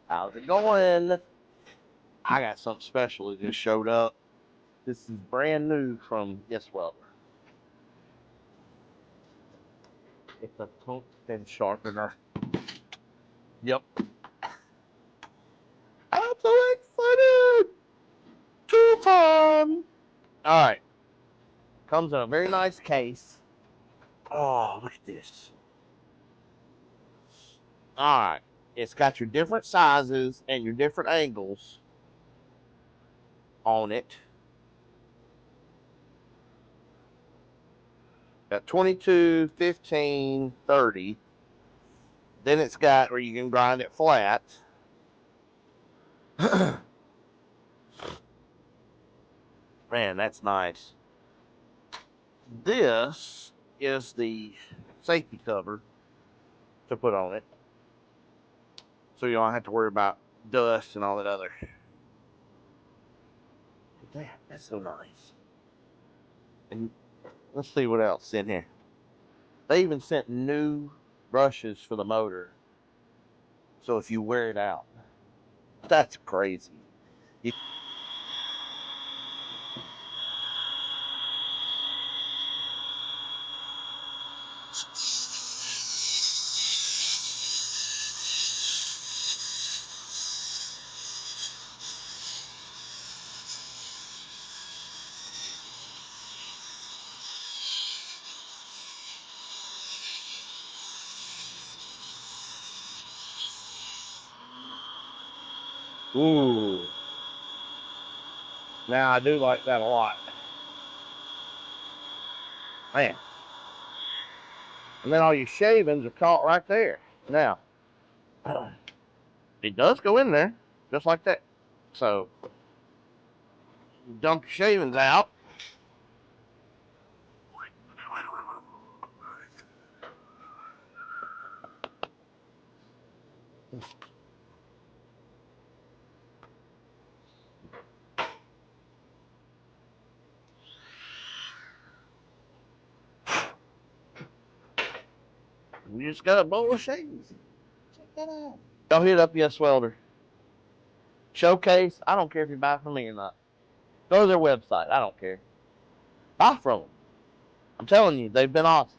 How's it going? I got something special that just showed up. This is brand new from Yeswelder. It's a tungsten sharpener. Yep. I'm so excited! Two time! Alright. Comes in a very nice case. Oh, look at this. Alright. It's got your different sizes and your different angles on it. Got 22, 15, 30. Then it's got where you can grind it flat. Man, that's nice. This is the safety cover to put on it. So you don't have to worry about dust and all that other. That's so nice. And let's see what else is in here. They even sent new brushes for the motor. So if you wear it out. That's crazy. You Ooh. Now I do like that a lot. Man. And then all your shavings are caught right there. Now, it does go in there, just like that. So, you dump your shavings out. You just got a bowl of shavings. Check that out. Y'all hit up Yeswelder. Showcase. I don't care if you buy from me or not. Go to their website. I don't care. Buy from them. I'm telling you, they've been awesome.